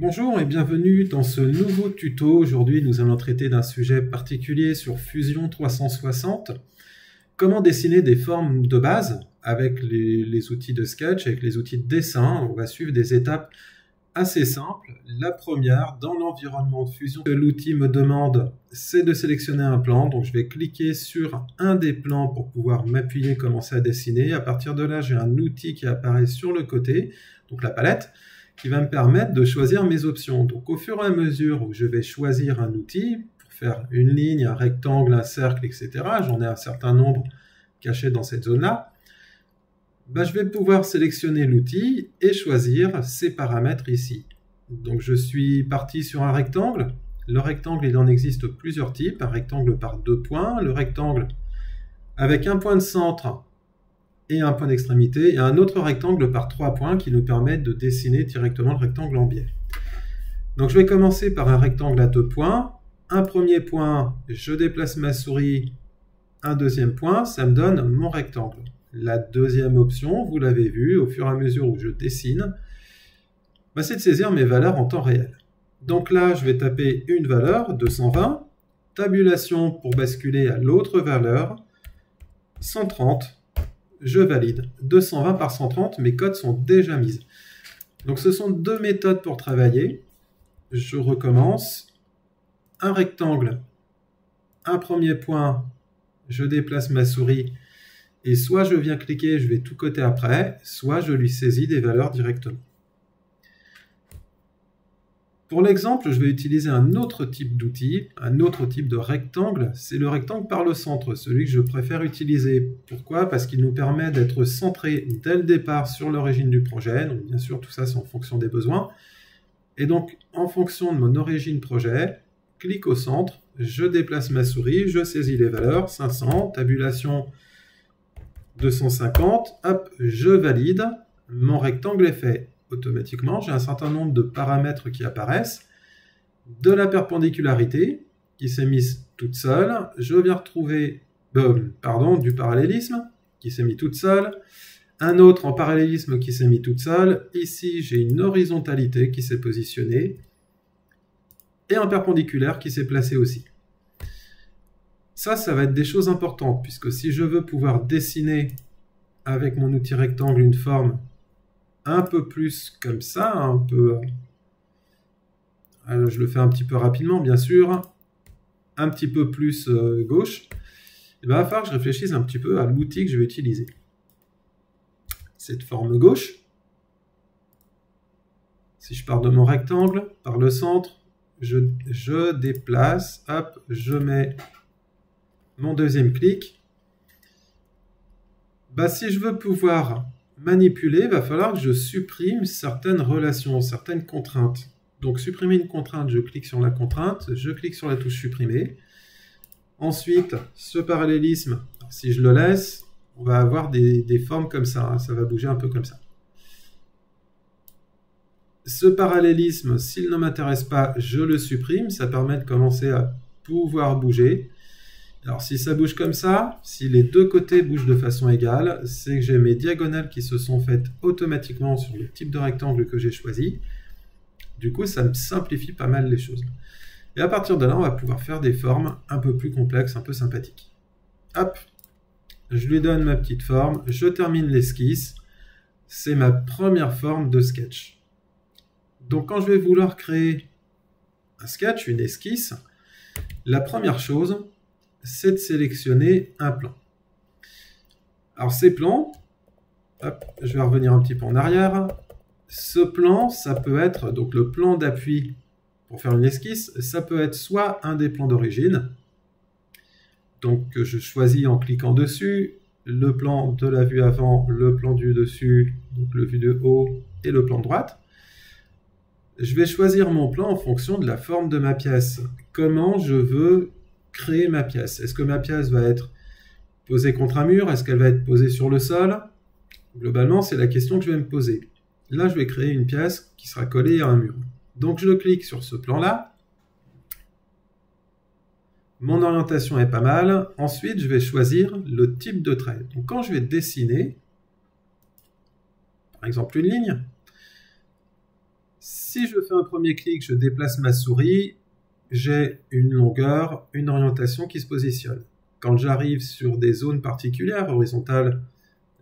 Bonjour et bienvenue dans ce nouveau tuto. Aujourd'hui, nous allons traiter d'un sujet particulier sur Fusion 360. Comment dessiner des formes de base avec les outils de sketch, avec les outils de dessin. On va suivre des étapes assez simples. La première, dans l'environnement de Fusion, ce que l'outil me demande, c'est de sélectionner un plan. Donc, je vais cliquer sur un des plans pour pouvoir m'appuyer, commencer à dessiner. À partir de là, j'ai un outil qui apparaît sur le côté, donc la palette, qui va me permettre de choisir mes options. Donc au fur et à mesure où je vais choisir un outil, pour faire une ligne, un rectangle, un cercle, etc., j'en ai un certain nombre cachés dans cette zone-là, je vais pouvoir sélectionner l'outil et choisir ces paramètres ici. Donc je suis parti sur un rectangle. Le rectangle, il en existe plusieurs types. Un rectangle par 2 points, le rectangle avec un point de centre et un point d'extrémité, et un autre rectangle par 3 points qui nous permet de dessiner directement le rectangle en biais. Donc je vais commencer par un rectangle à 2 points. Un premier point, je déplace ma souris. Un deuxième point, ça me donne mon rectangle. La deuxième option, vous l'avez vu, au fur et à mesure où je dessine, c'est de saisir mes valeurs en temps réel. Donc là, je vais taper une valeur, 220. Tabulation pour basculer à l'autre valeur, 130. Je valide. 220 par 130, mes codes sont déjà mises. Donc ce sont deux méthodes pour travailler. Je recommence. Un rectangle, un premier point, je déplace ma souris et soit je viens cliquer, je vais tout coter après, soit je lui saisis des valeurs directement. Pour l'exemple, je vais utiliser un autre type d'outil, un autre type de rectangle. C'est le rectangle par le centre, celui que je préfère utiliser. Pourquoi? Parce qu'il nous permet d'être centré dès le départ sur l'origine du projet. Donc bien sûr, tout ça, c'est en fonction des besoins. Et donc, en fonction de mon origine projet, clique au centre, je déplace ma souris, je saisis les valeurs, 500, tabulation 250, hop, je valide, mon rectangle est fait. Automatiquement, j'ai un certain nombre de paramètres qui apparaissent, de la perpendicularité qui s'est mise toute seule, je viens retrouver du parallélisme qui s'est mis toute seule, un autre en parallélisme qui s'est mis toute seule, ici j'ai une horizontalité qui s'est positionnée, et un perpendiculaire qui s'est placé aussi. Ça va être des choses importantes, puisque si je veux pouvoir dessiner avec mon outil rectangle une forme un peu plus comme ça, alors je le fais un petit peu rapidement bien sûr, un petit peu plus gauche, il va falloir que je réfléchisse un petit peu à l'outil que je vais utiliser. Cette forme gauche, si je pars de mon rectangle, par le centre, je déplace, hop, je mets mon deuxième clic. Si je veux pouvoir manipuler, il va falloir que je supprime certaines relations, certaines contraintes. Donc supprimer une contrainte, je clique sur la contrainte, je clique sur la touche supprimer. Ensuite, ce parallélisme, si je le laisse, on va avoir des formes comme ça, ça va bouger un peu comme ça. Ce parallélisme, s'il ne m'intéresse pas, je le supprime, ça permet de commencer à pouvoir bouger. Alors si ça bouge comme ça, si les deux côtés bougent de façon égale, c'est que j'ai mes diagonales qui se sont faites automatiquement sur le type de rectangle que j'ai choisi. Du coup, ça me simplifie pas mal les choses. Et à partir de là, on va pouvoir faire des formes un peu plus complexes, un peu sympathiques. Hop, je lui donne ma petite forme, je termine l'esquisse. C'est ma première forme de sketch. Donc quand je vais vouloir créer un sketch, une esquisse, la première chose, c'est de sélectionner un plan. Alors ces plans, hop, je vais revenir un petit peu en arrière. Ce plan, ça peut être, donc le plan d'appui pour faire une esquisse, ça peut être soit un des plans d'origine, donc que je choisis en cliquant dessus, le plan de la vue avant, le plan du dessus, donc le vue de haut et le plan de droite. Je vais choisir mon plan en fonction de la forme de ma pièce. Comment je veux créer ma pièce. Est-ce que ma pièce va être posée contre un mur? Est-ce qu'elle va être posée sur le sol? Globalement, c'est la question que je vais me poser. Là, je vais créer une pièce qui sera collée à un mur. Donc, je clique sur ce plan-là. Mon orientation est pas mal. Ensuite, je vais choisir le type de trait. Donc, quand je vais dessiner, par exemple, une ligne, Si je fais un premier clic, je déplace ma souris, j'ai une longueur, une orientation qui se positionne. Quand j'arrive sur des zones particulières, horizontales,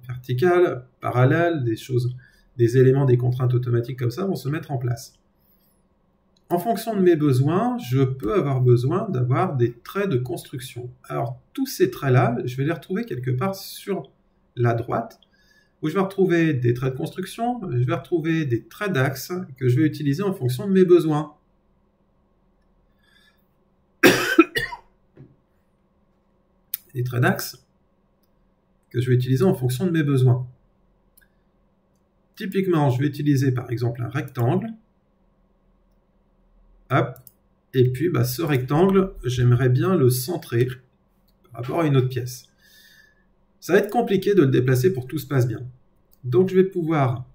verticales, parallèles, des éléments, des contraintes automatiques comme ça vont se mettre en place. En fonction de mes besoins, je peux avoir besoin d'avoir des traits de construction. Alors, tous ces traits-là, je vais les retrouver quelque part sur la droite, où je vais retrouver des traits de construction, je vais retrouver des traits d'axe que je vais utiliser en fonction de mes besoins. Des traits d'axe que je vais utiliser en fonction de mes besoins. Typiquement, je vais utiliser par exemple un rectangle. Hop. Et puis, ce rectangle, j'aimerais bien le centrer par rapport à une autre pièce. Ça va être compliqué de le déplacer pour que tout se passe bien. Donc, je vais pouvoir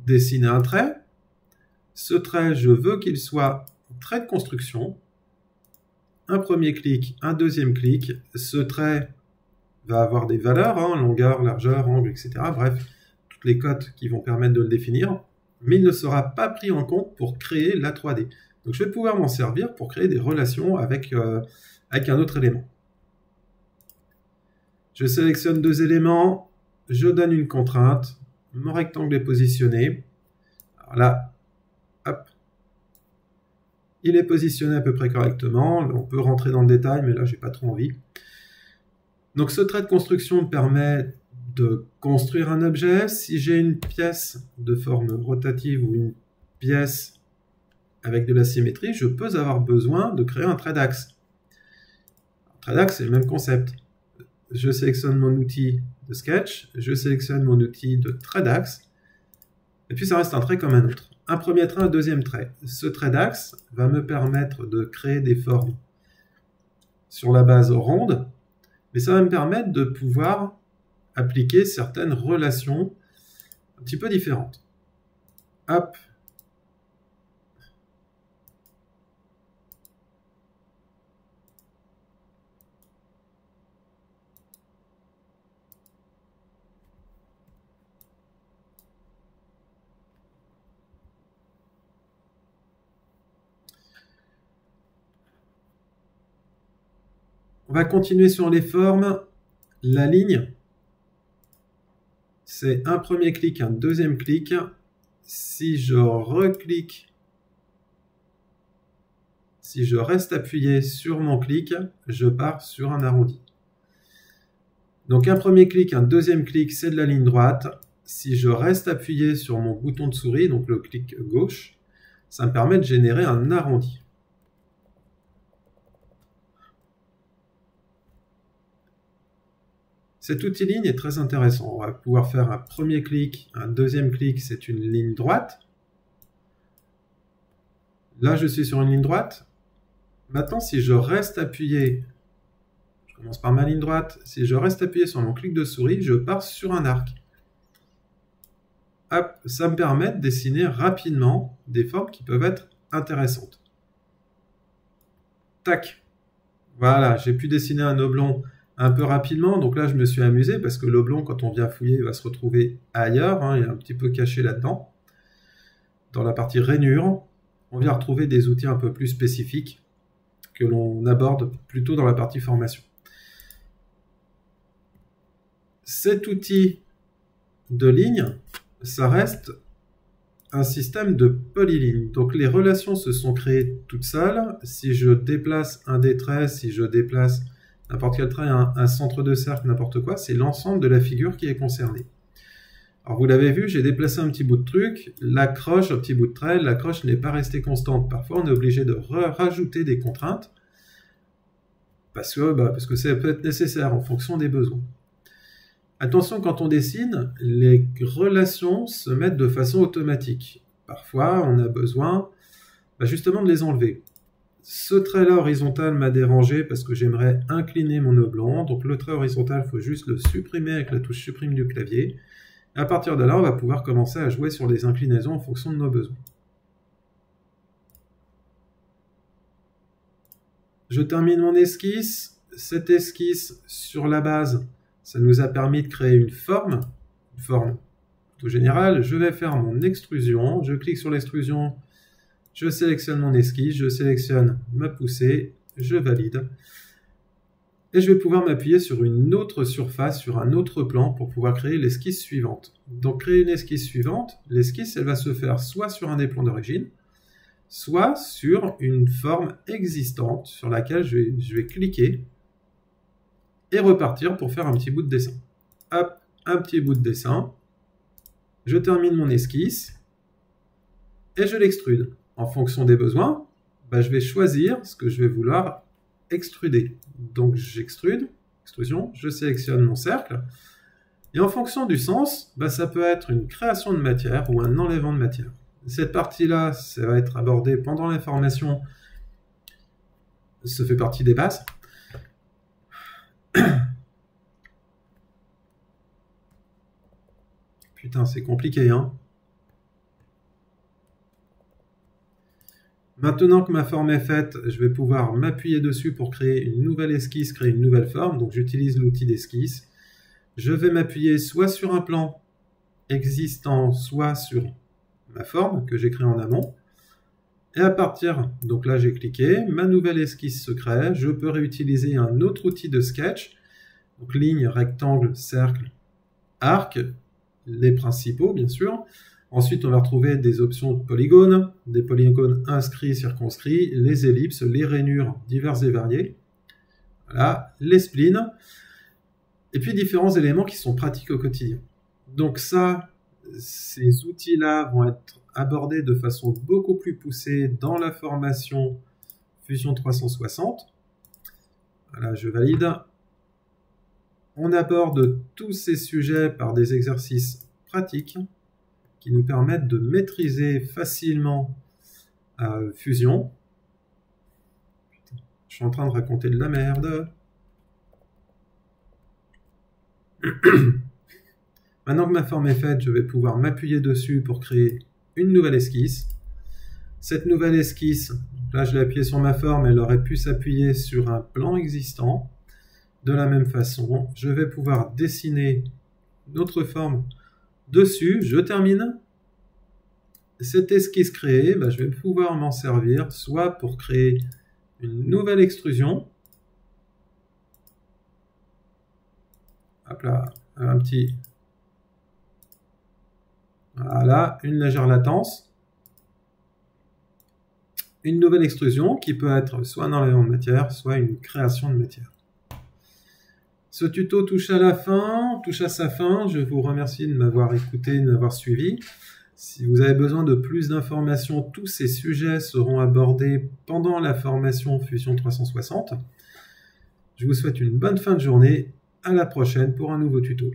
dessiner un trait. Ce trait, je veux qu'il soit trait de construction. Un premier clic, un deuxième clic. Ce trait va avoir des valeurs, longueur, largeur, angle, etc. Bref, toutes les cotes qui vont permettre de le définir. Mais il ne sera pas pris en compte pour créer la 3D. Donc, je vais pouvoir m'en servir pour créer des relations avec un autre élément. Je sélectionne deux éléments, je donne une contrainte, mon rectangle est positionné. Alors là, hop, il est positionné à peu près correctement. On peut rentrer dans le détail, mais là, je n'ai pas trop envie. Donc, ce trait de construction me permet de construire un objet. Si j'ai une pièce de forme rotative ou une pièce avec de la symétrie, je peux avoir besoin de créer un trait d'axe. Un trait d'axe, c'est le même concept. Je sélectionne mon outil de sketch, je sélectionne mon outil de trait d'axe, et puis ça reste un trait comme un autre. Un premier trait, un deuxième trait. Ce trait d'axe va me permettre de créer des formes sur la base ronde, mais ça va me permettre de pouvoir appliquer certaines relations un petit peu différentes. Hop. On va continuer sur les formes. La ligne, c'est un premier clic, un deuxième clic. Si je reclique, si je reste appuyé sur mon clic, je pars sur un arrondi. Donc un premier clic, un deuxième clic, c'est de la ligne droite. Si je reste appuyé sur mon bouton de souris, donc le clic gauche, ça me permet de générer un arrondi. Cet outil ligne est très intéressant. On va pouvoir faire un premier clic, un deuxième clic, c'est une ligne droite. Là, je suis sur une ligne droite. Maintenant, si je reste appuyé, je commence par ma ligne droite, si je reste appuyé sur mon clic de souris, je pars sur un arc. Hop, ça me permet de dessiner rapidement des formes qui peuvent être intéressantes. Tac. Voilà, j'ai pu dessiner un oblong un peu rapidement. Donc là, je me suis amusé parce que l'oblong, quand on vient fouiller, il va se retrouver ailleurs. Il est un petit peu caché là-dedans. Dans la partie rainure, on vient retrouver des outils un peu plus spécifiques que l'on aborde plutôt dans la partie formation. Cet outil de ligne, ça reste un système de polyligne. Donc les relations se sont créées toutes seules. Si je déplace un des traits, si je déplace n'importe quel trait, un centre de cercle, n'importe quoi, c'est l'ensemble de la figure qui est concerné. Alors vous l'avez vu, j'ai déplacé un petit bout de truc, l'accroche, un petit bout de trait, l'accroche n'est pas restée constante. Parfois on est obligé de rajouter des contraintes parce que ça peut être nécessaire en fonction des besoins. Attention, quand on dessine, les relations se mettent de façon automatique. Parfois, on a besoin justement de les enlever. Ce trait-là horizontal m'a dérangé parce que j'aimerais incliner mon oblong. Donc le trait horizontal, il faut juste le supprimer avec la touche supprime du clavier. Et à partir de là, on va pouvoir commencer à jouer sur les inclinaisons en fonction de nos besoins. Je termine mon esquisse. Cette esquisse, sur la base, ça nous a permis de créer une forme tuto général, je vais faire mon extrusion. Je clique sur l'extrusion, je sélectionne mon esquisse, je sélectionne ma poussée, je valide. Et je vais pouvoir m'appuyer sur une autre surface, sur un autre plan pour pouvoir créer l'esquisse suivante. Donc créer une esquisse suivante, l'esquisse elle va se faire soit sur un des plans d'origine, soit sur une forme existante sur laquelle je vais cliquer et repartir pour faire un petit bout de dessin. Hop, un petit bout de dessin. Je termine mon esquisse et je l'extrude. En fonction des besoins, je vais choisir ce que je vais vouloir extruder. Donc j'extrude, extrusion, je sélectionne mon cercle. Et en fonction du sens, ça peut être une création de matière ou un enlèvement de matière. Cette partie-là, ça va être abordé pendant la formation. Ça fait partie des bases. Putain, c'est compliqué, hein. Maintenant que ma forme est faite, je vais pouvoir m'appuyer dessus pour créer une nouvelle esquisse, créer une nouvelle forme. Donc j'utilise l'outil d'esquisse. Je vais m'appuyer soit sur un plan existant, soit sur ma forme que j'ai créée en amont. Et à partir, donc là j'ai cliqué, ma nouvelle esquisse se crée. Je peux réutiliser un autre outil de sketch. Donc ligne, rectangle, cercle, arc, les principaux bien sûr. Ensuite, on va retrouver des options de polygones, des polygones inscrits, circonscrits, les ellipses, les rainures diverses et variées, voilà, les splines, et puis différents éléments qui sont pratiques au quotidien. Donc ça, ces outils-là vont être abordés de façon beaucoup plus poussée dans la formation Fusion 360. Voilà, je valide. On aborde tous ces sujets par des exercices pratiques qui nous permettent de maîtriser facilement Fusion. Putain, je suis en train de raconter de la merde. Maintenant que ma forme est faite, je vais pouvoir m'appuyer dessus pour créer une nouvelle esquisse. Cette nouvelle esquisse, là je l'ai appuyée sur ma forme, elle aurait pu s'appuyer sur un plan existant. De la même façon, je vais pouvoir dessiner notre forme dessus. Je termine. Cette esquisse créée, je vais pouvoir m'en servir soit pour créer une nouvelle extrusion. Hop là, un petit... Voilà, une légère latence. Une nouvelle extrusion qui peut être soit un enlèvement de matière, soit une création de matière. Ce tuto touche à sa fin. Je vous remercie de m'avoir écouté, de m'avoir suivi. Si vous avez besoin de plus d'informations, tous ces sujets seront abordés pendant la formation Fusion 360. Je vous souhaite une bonne fin de journée. À la prochaine pour un nouveau tuto.